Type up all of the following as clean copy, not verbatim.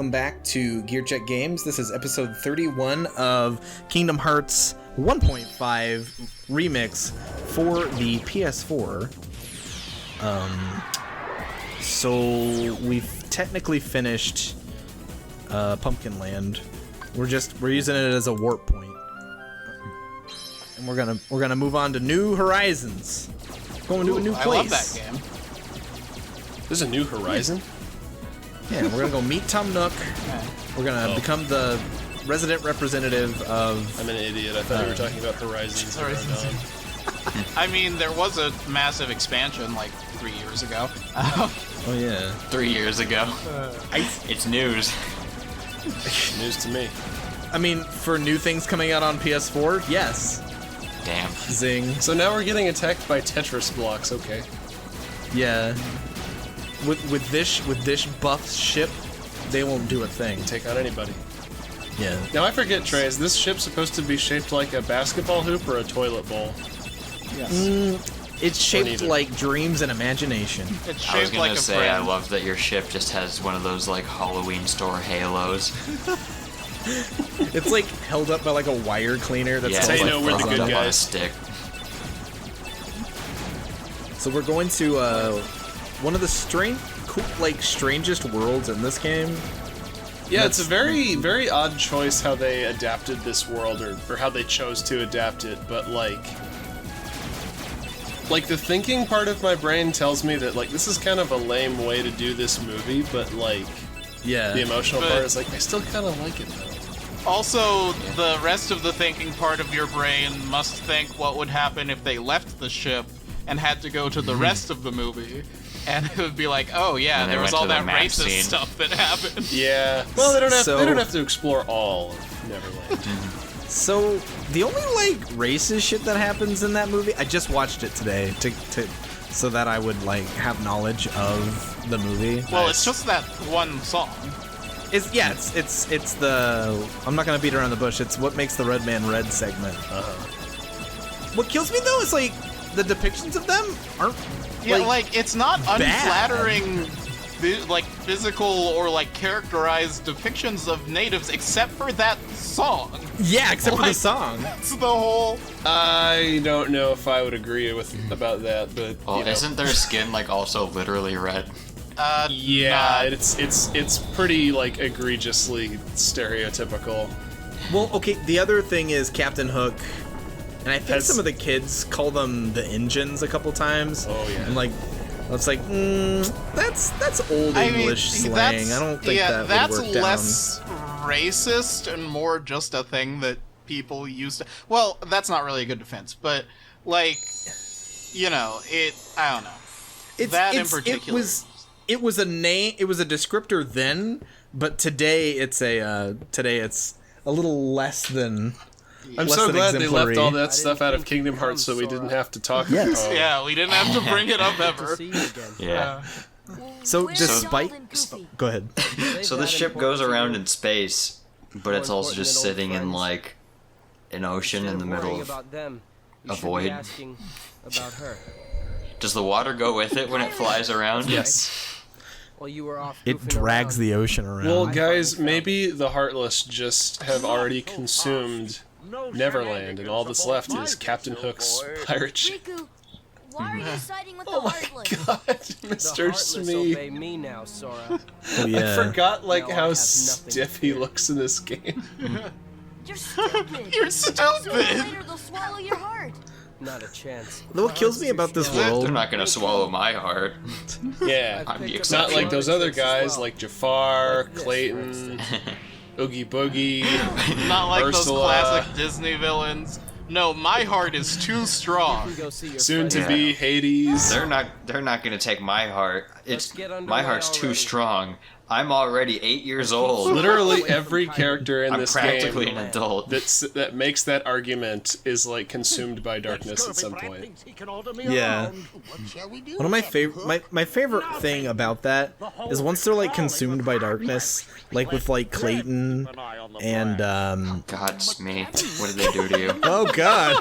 welcome back to Gear Check Games. This is episode 31 of Kingdom Hearts 1.5 Remix for the PS4. So we've technically finished Pumpkin Land. We're using it as a warp point, and we're gonna move on to New Horizons. Going to a new place. I love that game. There's a New Horizon? Yeah, we're gonna go meet Tom Nook. We're gonna become the resident representative of... I'm an idiot. I thought you were talking about Horizons. I mean, there was a massive expansion like 3 years ago. Oh yeah. 3 years ago. It's news. News to me. I mean, for new things coming out on PS4, yes. Damn. Zing. So now we're getting attacked by Tetris blocks, okay. Yeah. With this buff ship, they won't do a thing. Take out anybody. Yeah. Now I forget, Trey, is this ship supposed to be shaped like a basketball hoop or a toilet bowl? Yes. It's shaped neither. like dreams and imagination. It's I was shaped gonna like a say, I friend. love that your ship just has one of those like Halloween store halos. It's like held up by like a wire cleaner that's Yeah, Say it's no, like we're the frozen good up on a guys. stick. So we're going to one of the strangest worlds in this game. Yeah, it's a very, very odd choice how they adapted this world, or how they chose to adapt it, but like the thinking part of my brain tells me that, like, this is kind of a lame way to do this movie, but, like, Yeah. the emotional But- part is like, I still kind of like it, though. Also, the rest of the thinking part of your brain must think what would happen if they left the ship and had to go to the rest of the movie. And it would be like, oh yeah, And they there was went all to the that map racist scene. stuff that happened. Yeah. Well, they don't So- have to explore all of Neverland. So the only like racist shit that happens in that movie, I just watched it today to so that I would like have knowledge of the movie. Well, it's just that one song. It's the I'm not gonna beat around the bush. It's what makes the Red Man Red segment. What kills me though is like the depictions of them aren't. Yeah, like it's not bad. unflattering, like physical or like characterized depictions of natives, except for that song. Yeah, except for the Like- song. That's the whole. I don't know if I would agree about that, but Well, you know. isn't their skin like also literally red? Yeah, it's pretty like egregiously stereotypical. Well, okay. The other thing is Captain Hook, and I think Has- some of the kids call them the engines a couple times. Oh, yeah. And like, it's like that's old English slang. That's, I don't think yeah, that that's would work less racist and more just a thing that people used to. Well, that's not really a good defense, but like, you know, I don't know. down. That in particular. It was a name. It was a descriptor then, but today it's a little less than. I'm less so than glad they exemplary. left all that stuff out of Kingdom Hearts so we didn't have to talk Yes. about Yeah, we didn't have to bring it up ever. Yeah. So Where's despite, Donald and Goofy? go ahead. So the ship goes around in space, but it's also just sitting in like an ocean in the middle of a void. About her. Does the water go with it when it flies around? Yes. While you were off It drags the ocean around. Well, guys, maybe the Heartless just have already consumed Neverland, and all that's left is Captain Hook's pirate ship. Riku, why are you siding with the Oh my Heartless? god, The Mr. Heartless Smee. obey me now, Sora. Oh, yeah. I forgot like No, I how have nothing stiff to he fear. looks in this game. You're stupid. You're Sooner or stupid. later they'll swallow your heart. Not a chance. What kills me about this They're world? not gonna swallow my heart. Yeah. I'm the It's It's not exception. like those other guys like Jafar, Clayton, Oogie Boogie. Not like those Ursula. classic Disney villains. No, my heart is too strong. Go see your Soon to friend. be Hades. They're not gonna take my heart. It's get underway my heart's too already. strong. I'm already 8 years old. Literally every character in I'm this practically game an adult. that makes that argument is like consumed by darkness at some point. Yeah. One of my favorite, my favorite thing about that is once they're like consumed by darkness, like with like Clayton and God, Smee, what did they do to you? oh god,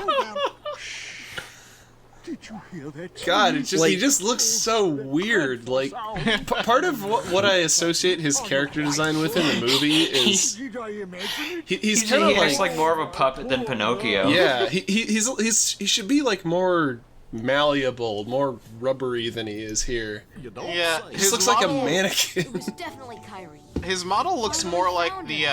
God, it just he just looks so weird. Like part of what I associate his character design with in the movie is he's kind of He acts like more of a puppet than Pinocchio. yeah, he should be like more malleable, more rubbery than he is here. Yeah, He just looks like a mannequin. It was definitely Kyrie. His model looks more like the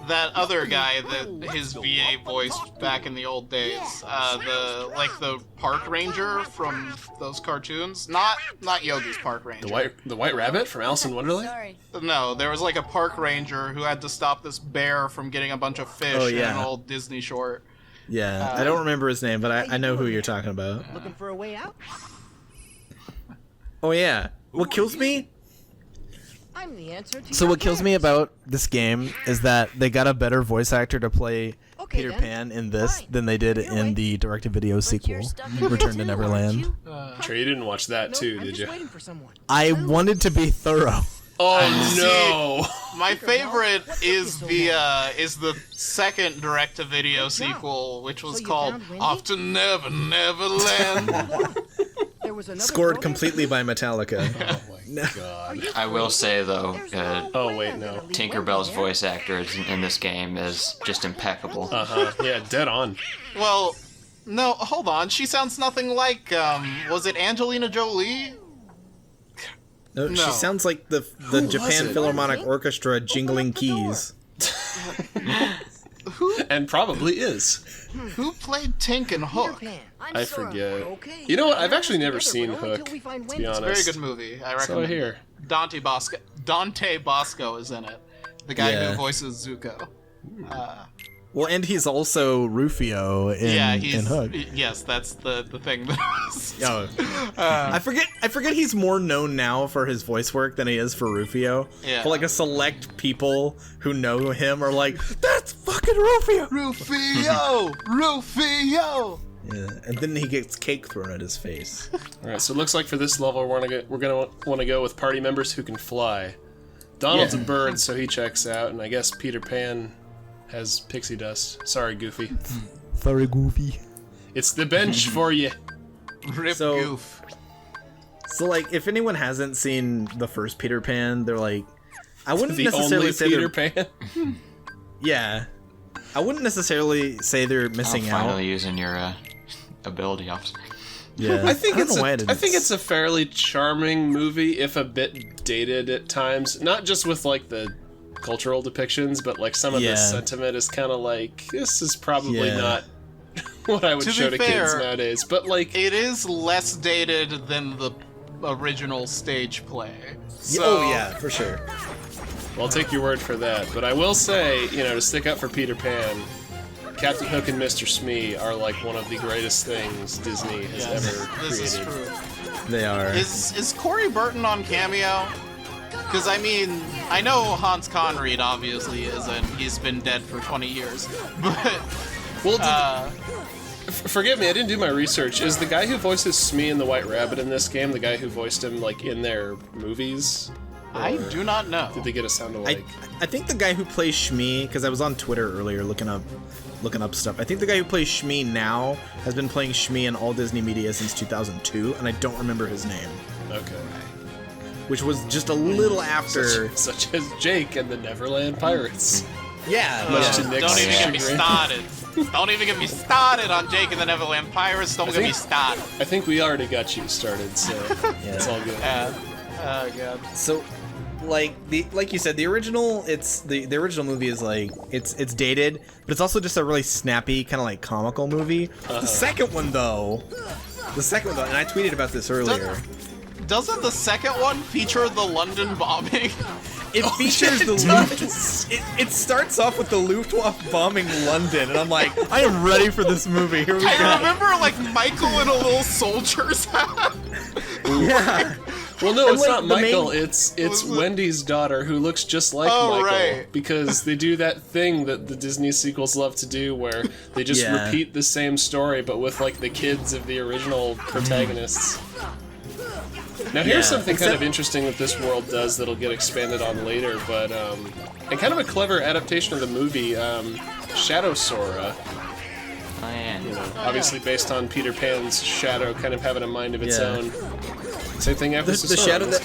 that other guy that his VA voiced back in the old days. The park ranger from those cartoons. Not Yogi's Park Ranger. The White Rabbit from Alice in Wonderland? Sorry. No, there was like a park ranger who had to stop this bear from getting a bunch of fish Oh, in yeah. an old Disney short. Yeah, I don't remember his name, but I know who you're talking about. Looking for a way out? Oh yeah. What kills me? I'm the answer to So your what kills me prayers. about this game is that they got a better voice actor to play Okay, Peter then. Pan in this Fine. than they did Either in way. the direct-to-video But sequel, you're stuck in Return there to too, Neverland. aren't you? Sure, you didn't watch that too, I'm did just you? waiting for someone. I wanted to be thorough. Oh no! My favorite is the second direct-to-video sequel, which was you called found Wendy? Off to Neverland. There was another Scored girl completely by Metallica. Oh my god. I will say though, Oh wait, no. Tinkerbell's voice actor in this game is just impeccable. Yeah, dead on. Well, no, hold on. She sounds nothing like, was it Angelina Jolie? No, No. she sounds like the was Japan it? Philharmonic Orchestra jingling keys. And probably is. Who played Tink and Hook? Pan. I'm I Sora. forget. Okay. You know what? I've actually never Together, seen but only Hook, till we find to be Wendy. honest. Very good movie. I So I recommend. hear. Dante Bosco is in it. The guy Yeah. who voices Zuko. Well, and he's also Rufio in Hook. Yes, that's the thing. That Oh, I forget he's more known now for his voice work than he is for Rufio. Yeah. But like a select people who know him are like, that's fucking Rufio. Rufio! Rufio! Yeah, and then he gets cake thrown at his face. All right, so it looks like for this level we're gonna want to go with party members who can fly. Donald's Yeah. a bird, so he checks out, and I guess Peter Pan has pixie dust. Sorry, Goofy. Sorry, Goofy. It's the bench for you. Rip So- Goof. So like, if anyone hasn't seen the first Peter Pan, they're like, I wouldn't The necessarily only say Peter they're Pan. yeah. I wouldn't necessarily say they're Oh, missing out. finally using your ability officer. Yeah, I think don't know why I I didn't think it's a fairly charming movie, if a bit dated at times. Not just with like the cultural depictions, but like some of Yeah. the sentiment is kind of like this is probably Yeah. not what I would To show be to kids fair, nowadays. But like, It is less dated than the original stage play. So, oh yeah, for sure. I'll take your word for that. But I will say, you know, to stick up for Peter Pan, Captain Hook and Mr. Smee are like one of the greatest things Disney has Yes, ever this is created. true. They are. Is Corey Burton on Cameo? Because, I mean, I know Hans Conried obviously is, and he's been dead for 20 years. But, Well, forgive me, I didn't do my research. Is the guy who voices Smee and the White Rabbit in this game the guy who voiced him like in their movies? I Or do not know. Did they get a sound alike? I think the guy who plays Shmi, because I was on Twitter earlier looking up stuff. I think the guy who plays Shmi now has been playing Shmi in all Disney media since 2002, and I don't remember his name, Okay. which was just a little after. Such as Jake and the Neverland Pirates. Yeah, Much to yeah. Nick's Don't even get me chagrin. started. Don't even get me started on Jake and the Neverland Pirates. Don't get me think- started. I think we already got you started, so it's all good. Oh, God. So, like you said, the original, the original movie is like it's dated, but it's also just a really snappy kind of like comical movie. The second one though, and I tweeted about this earlier. Doesn't the second one feature the London bombing? It features the Luftwaffe. It starts off with the Luftwaffe bombing London, and I'm like, I am ready for this movie. Here we I go. remember, like, Michael in a little soldier's hat. Yeah. Well, no, And, it's like, not the Michael. main- It's Was it- Wendy's daughter who looks just like Oh, Michael right. because they do that thing that the Disney sequels love to do, where they just Yeah. repeat the same story but with like the kids of the original protagonists. Now, here's Yeah, something kind except- of interesting that this world does that'll get expanded on later, but and kind of a clever adaptation of the movie, Shadow Sora. Plan. You know, obviously based on Peter Pan's shadow kind of having a mind of its Yeah. own. Same thing happens The to Sora. shadow that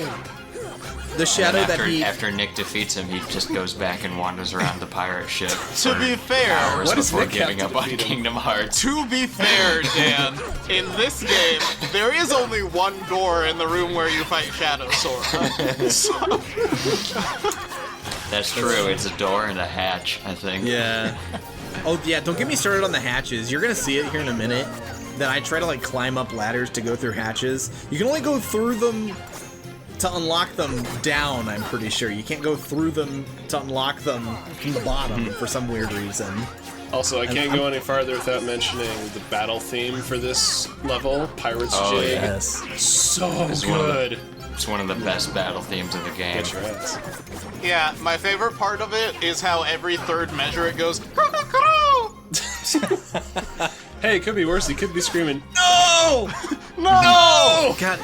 the shadow And that he after Nick defeats him, he just goes back and wanders around the pirate ship. To for be fair, hours what does before Nick have giving to up on defeat him? Kingdom Hearts. To be fair, Dan, in this game, there is only one door in the room where you fight Shadow Sora. So, That's true. It's a door and a hatch, I think. Yeah. Oh yeah, don't get me started on the hatches. You're gonna see it here in a minute. That I try to like climb up ladders to go through hatches. You can only go through them to unlock them down, I'm pretty sure. You can't go through them to unlock them from the bottom for some weird reason. Also, I can't go any farther without mentioning the battle theme for this level, Pirate's Oh, Jig. Yes. So It's one of the- good. It's one of the best battle themes in the game. Get your ass. yeah, my favorite part of it is how every third measure it goes. Hey, it could be worse. He could be screaming, No! No! God,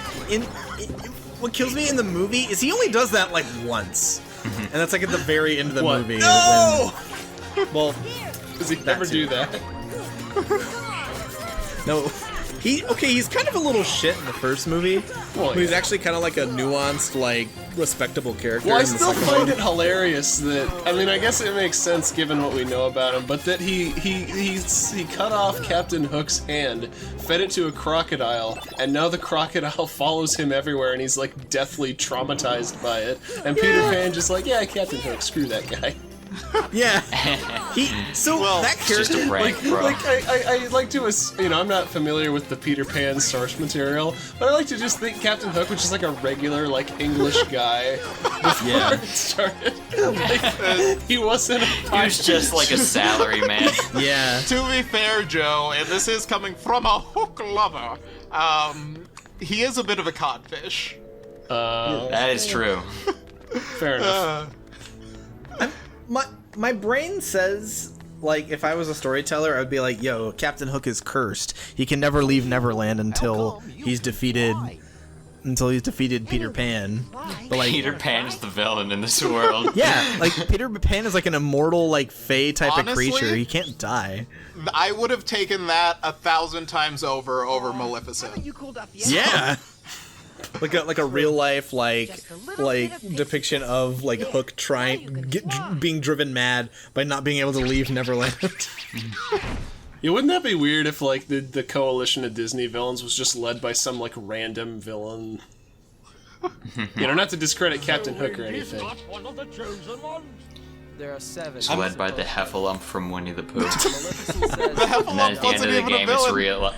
what kills me in the movie is he only does that like once. And that's like at the very end of the What? movie. No! Well, Does he never do that? no. He's kind of a little shit in the first movie. Well, But he's yeah. actually kind of like a nuanced, like, respectable character Well, I in the still second find one. it hilarious that I mean, I guess it makes sense given what we know about him, but that he cut off Captain Hook's hand, fed it to a crocodile, and now the crocodile follows him everywhere, and he's like deathly traumatized by it. And Peter Pan just like, yeah, Captain Hook, screw that guy. Yeah. Well, That It's just character. a prank, bro. I like to, you know, I'm not familiar with the Peter Pan source material, but I like to just think Captain Hook was just like a regular, like, English guy before Yeah. it started. Like, he wasn't a He was just like a salary man. Yeah. To be fair, Joe, and this is coming from a Hook lover, he is a bit of a codfish. That is true. Fair enough. My brain says, like, if I was a storyteller, I would be like, yo, Captain Hook is cursed. He can never leave Neverland until he's defeated Peter Pan. But like Peter Pan's the villain in this world. yeah, like Peter Pan is like an immortal, like Fey type Honestly, of creature. He can't die. I would have taken that 1,000 times over Maleficent. You cooled off the Yeah. Like a real life like Just a little bit of depiction of like Hook being driven mad by not being able to leave Neverland. Yeah, wouldn't that be weird if, like, the coalition of Disney villains was just led by some, like, random villain? You know, not to discredit Captain Hook or anything. There are 7. It's led by the Heffalump from Winnie the Pooh. Maleficent says, The And then at Heffalump the end wasn't of the even a game, it's villain. realized.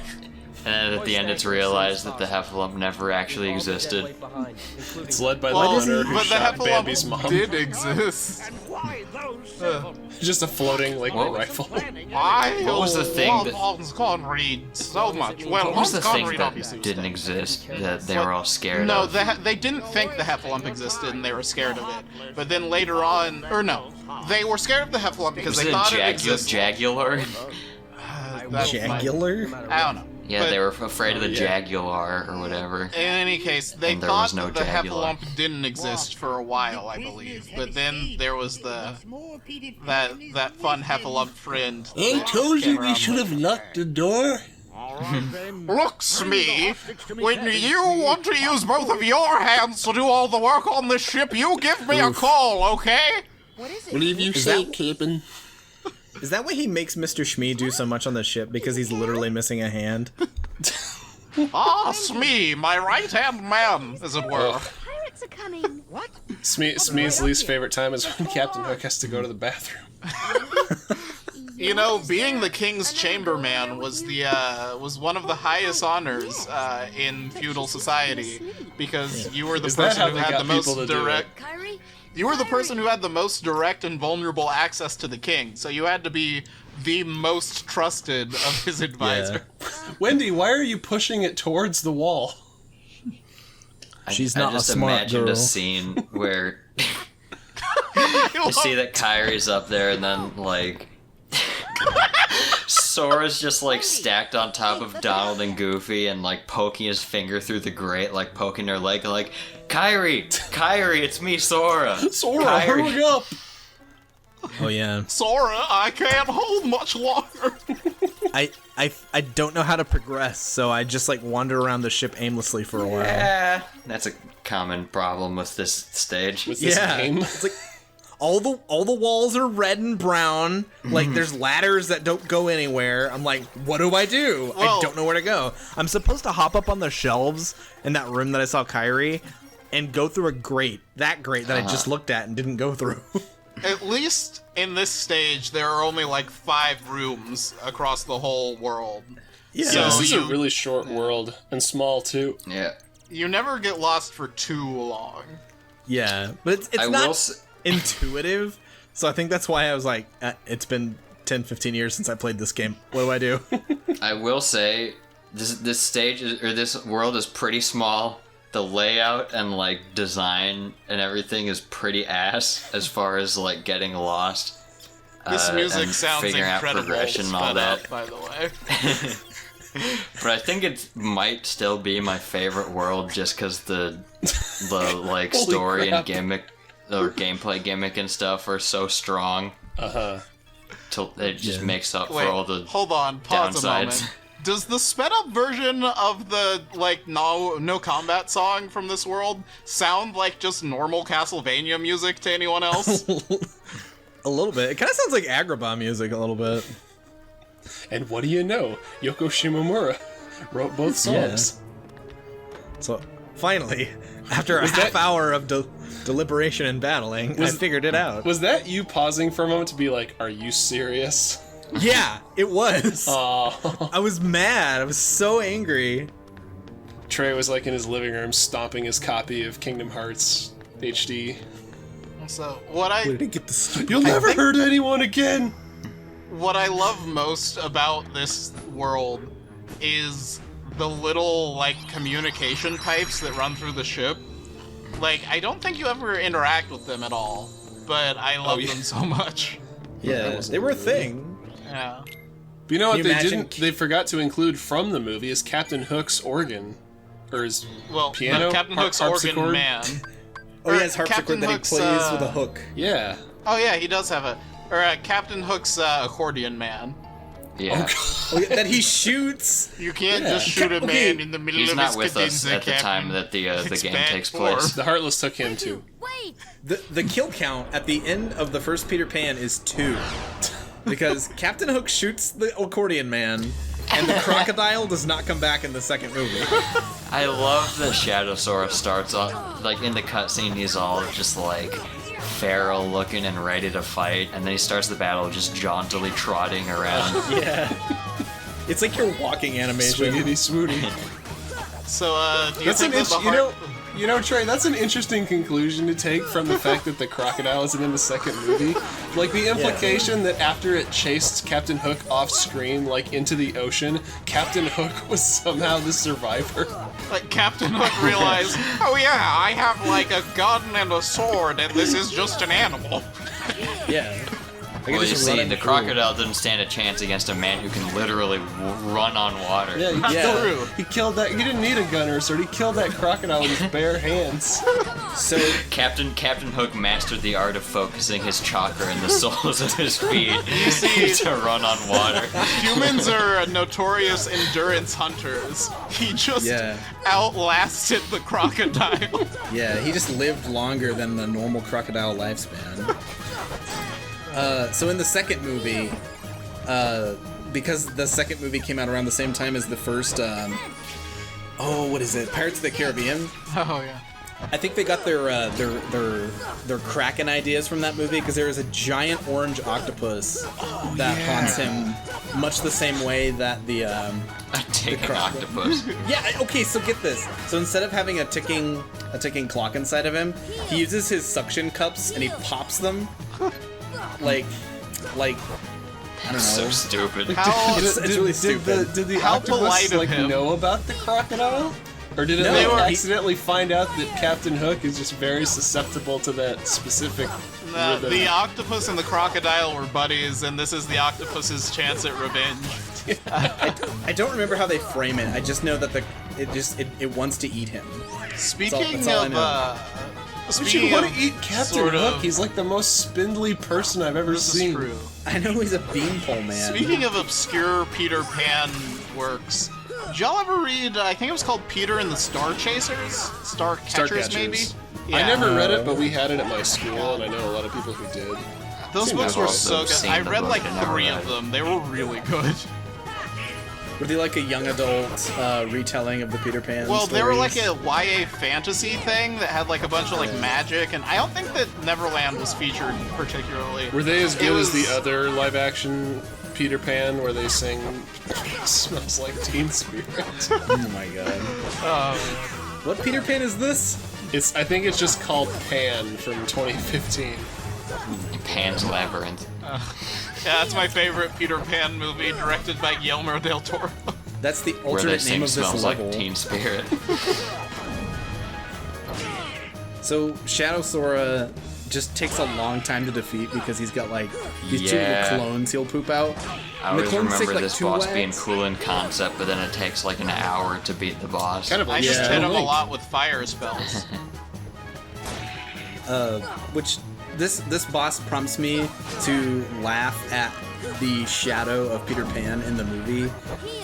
And then at the end, it's realized that the Heffalump never actually all the dead existed. left behind, including It's led by Well, the runner who but the shot Bambi's Heffalump mom. did exist. Just a floating, like, What? rifle. Why? What was the thing that- Hans Conried so much. Well, What was the Hans thing Conried that obviously was didn't dead. exist that they were all scared No, of? they didn't think the Heffalump existed and they were scared of it. But then later on, or no, they were scared of the Heffalump because Was they it thought it existed. Jagular? That's fine. Jagular? I don't know. Yeah, But they were afraid of the Jaguar or whatever. in any case, they And there thought was no that the Jaguar. Heffalump didn't exist for a while, I believe. But then there was that fun Heffalump friend. I told you we should have locked the door. Look, Smee, when you want to use both of your hands to do all the work on this ship, you give me a call, okay? What is it? Whatever you say, Captain. Is that why he makes Mr. Shmee do so much on the ship? Because he's literally missing a hand? Ah, Smee, my right-hand man, as it were. Pirates are coming. What? Smee's least favorite time is when Captain Hook has to go to the bathroom. You know, being the king's chamberman was one of the highest honors in feudal society because you were the Is that person how who they had got the most people to do it? direct. Kyrie? You were the person who had the most direct and vulnerable access to the king, so you had to be the most trusted of his advisor. Wendy, why are you pushing it towards the wall? She's I not a just smart imagined girl. a scene where you see that Kyrie's up there and then, like, Sora's just, like, stacked on top of Donald and Goofy and, like, poking his finger through the grate, like, poking their leg, like, Kyrie, it's me, Sora. Sora, Kyrie. hurry up! Oh yeah. Sora, I can't hold much longer. I don't know how to progress, so I just like wander around the ship aimlessly for a while. Yeah, that's a common problem with this stage. With this game. It's like all the walls are red and brown. Like there's ladders that don't go anywhere. I'm like, what do I do? I Well- don't know where to go. I'm supposed to hop up on the shelves in that room that I saw Kyrie and go through a grate. That grate that I just looked at and didn't go through. At least in this stage, there are only like 5 rooms across the whole world. Yeah. So This is a you- really short world and small too. Yeah. You never get lost for too long. Yeah, but it's I not will s- intuitive. So I think that's why I was like, it's been 10, 15 years since I played this game. What do I do? I will say this stage or this world is pretty small. The layout and like design and everything is pretty ass as far as like getting lost. This music and sounds figuring out incredible. progression and all sped that. up, by the way. But I think it might still be my favorite world just because the like Holy story crap. and gimmick or gameplay gimmick and stuff are so strong. Till it just makes up Wait, for all the hold on, pause a downsides. moment. Does the sped up version of the like no combat song from this world sound like just normal Castlevania music to anyone else? A little bit. It kind of sounds like Agrabah music a little bit. And what do you know? Yoko Shimomura wrote both songs. So finally, after a half hour of deliberation and battling, I figured it out. Was that you pausing for a moment to be like, are you serious? Yeah, it was. Oh. I was mad. I was so angry. Trey was like in his living room stomping his copy of Kingdom Hearts HD. So what I Where did he get the stupid? You'll never hurt anyone again! what I love most about this world is the little like communication pipes that run through the ship. Like I don't think you ever interact with them at all, but I love yeah. them so much. Yeah, they were a thing. Yeah. But you know what Can you they imagine- didn't? They forgot to include from the movie is Captain Hook's organ, or his Well, piano, Captain Hook's organ harpsichord? man. Oh, he has harpsichord Captain that he Hook's, plays with a hook. Yeah. Oh yeah, he does have a Captain Hook's accordion man. yeah. Oh, yeah, that he shoots. You can't Yeah. just shoot a Okay. man in the middle He's of not his with us cadenza, at the time Captain. that the It's game bad takes form. place. The Heartless took him too. Wait! The kill count at the end of the first Peter Pan is 2. Because Captain Hook shoots the accordion man, and the crocodile does not come back in the second movie. I love that Shadowsaurus starts off like in the cutscene. He's all just like feral looking and ready to fight, and then he starts the battle just jauntily trotting around. Yeah. It's like your walking animation. Swiggity swooty. So, do you That's an think that the you know, Trey. That's an interesting conclusion to take from the fact that the crocodile isn't in the second movie. Like the implication that after it chased Captain Hook off screen, like into the ocean, Captain Hook was somehow the survivor. like Captain Hook realized, oh yeah, I have like a gun and a sword, and this is just an animal. Yeah. I Well, can you just see, run him the through. crocodile didn't stand a chance against a man who can literally run on water. Yeah, he killed that. He didn't need a gun or a sword. He killed that crocodile with his bare hands. So Captain Hook mastered the art of focusing his chakra in the soles of his feet see- to run on water. Humans are notorious endurance hunters. He just Yeah. outlasted the crocodile. yeah, he just lived longer than the normal crocodile lifespan. So in the second movie, because the second movie came out around the same time as the first, what is it? Pirates of the Caribbean. Oh yeah. I think they got their Kraken ideas from that movie because there is a giant orange octopus that haunts him, much the same way that the A ticking octopus. yeah. Okay, so get this. So instead of having a ticking clock inside of him, he uses his suction cups and he pops them, like I don't know. So stupid. How It's really stupid. Did the How octopus polite of like him. know about the crocodile? Or did it No, like, he- accidentally find out that Captain Hook is just very susceptible to that specific rhythm? The octopus and the crocodile were buddies, and this is the octopus's chance at revenge. I don't remember how they frame it. I just know that it wants to eat him. Speaking that's all I of know. We should Speaking want of to eat Captain sort Hook. of- He's like the most spindly person I've ever This seen. is true. I know he's a beanpole man. Speaking of obscure Peter Pan works, did y'all ever read, I think it was called Peter and the Star Chasers? Star Catchers, maybe? I never read it, but we had it at my school, and I know a lot of people who did. Those Seemed books I've were also so good. seen I the read book like and never 3 read of it. them. They were really good. Were they like a young adult retelling of the Peter Pan Well, they were like stories? a YA fantasy thing that had like a bunch of like magic, and I don't think that Neverland was featured particularly. Were they as It good as was- the other live-action Peter Pan, where they sing "Smells Like Teen Spirit"? Oh my god. What Peter Pan is this? I think it's just called Pan from 2015. Pan's Labyrinth. Yeah, that's my favorite Peter Pan movie, directed by Guillermo del Toro. That's the Where they alternate sing name of this Smells level. Like Teen Spirit. So Shadow Sora just takes a long time to defeat because he's got like these two Yeah. little clones he'll poop out. I And the always clones take, remember like, this 2 boss being whacks. cool in concept, but then it takes like an hour to beat the boss. Kind of I like just Yeah. hit him a Link. lot with fire spells. Which this boss prompts me to laugh at the shadow of Peter Pan in the movie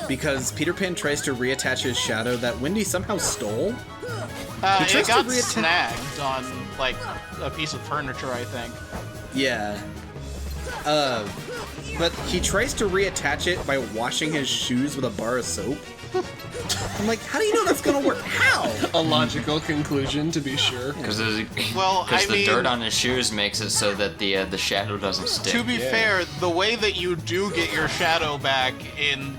because Peter Pan tries to reattach his shadow that Wendy somehow stole. He It tries to got reattach- snagged on like a piece of furniture, I think. Yeah. But he tries to reattach it by washing his shoes with a bar of soap. I'm like, how do you know that's gonna work? How? a logical conclusion, to be sure. Because Well, I the mean- dirt on his shoes makes it so that the shadow doesn't stick. To be fair, the way that you do get your shadow back in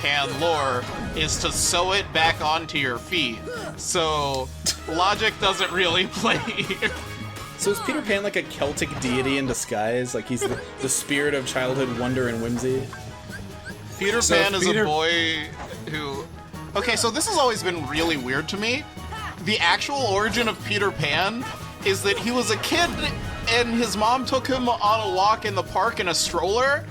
Pan lore is to sew it back onto your feet. So logic doesn't really play here. So is Peter Pan like a Celtic deity in disguise? Like he's the spirit of childhood wonder and whimsy? Peter So Pan is Peter- a boy who. Okay, so this has always been really weird to me. The actual origin of Peter Pan is that he was a kid and his mom took him on a walk in the park in a stroller,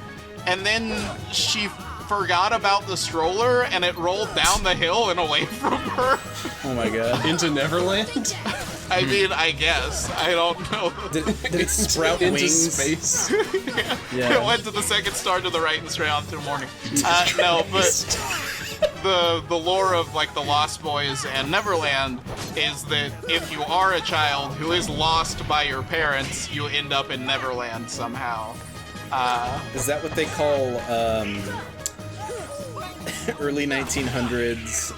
and then she forgot about the stroller and it rolled down the hill and away from her. Oh my god. Into Neverland? I mean, I guess. I don't know. Did it sprout into wings? space. It went to the second star to the right and straight on through morning. No, but the lore of like the Lost Boys and Neverland is that if you are a child who is lost by your parents, you end up in Neverland somehow. Is that what they call early 1900s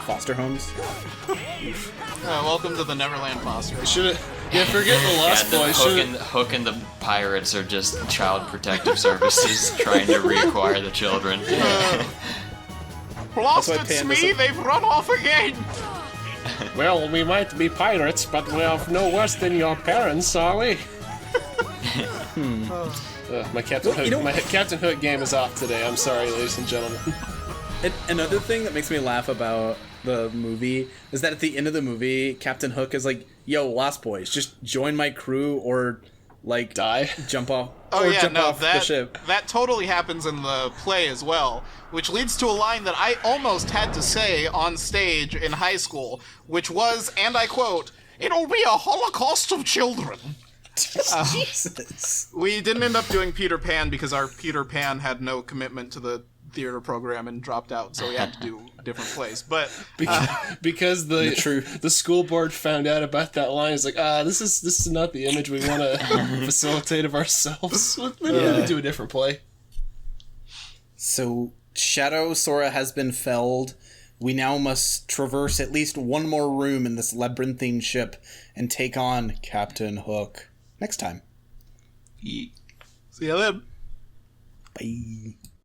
foster homes? Welcome to the Neverland foster. Should forget the Lost the Boys. Hook and the Pirates are just child protective services trying to reacquire the children. Lost why at Pan sea, doesn't- they've run off again. Well, we might be pirates, but we are no worse than your parents, are we? My Captain Hook, you know- my Captain Hook game is off today. I'm sorry, ladies and gentlemen. And another thing that makes me laugh about the movie is that at the end of the movie, Captain Hook is like, "Yo, Lost Boys, just join my crew or like Die. jump off Oh or yeah, jump no, off the ship." that totally happens in the play as well, which leads to a line that I almost had to say on stage in high school, which was, and I quote, "It'll be a holocaust of children." Jesus. We didn't end up doing Peter Pan because our Peter Pan had no commitment to the theater program and dropped out, so we had to do a different place. But Because the school board found out about that line. It's like, this is not the image we want to facilitate of ourselves. We need to do a different play. So Shadow Sora has been felled. We now must traverse at least one more room in this labyrinthine ship and take on Captain Hook. Next time. see you then. Bye.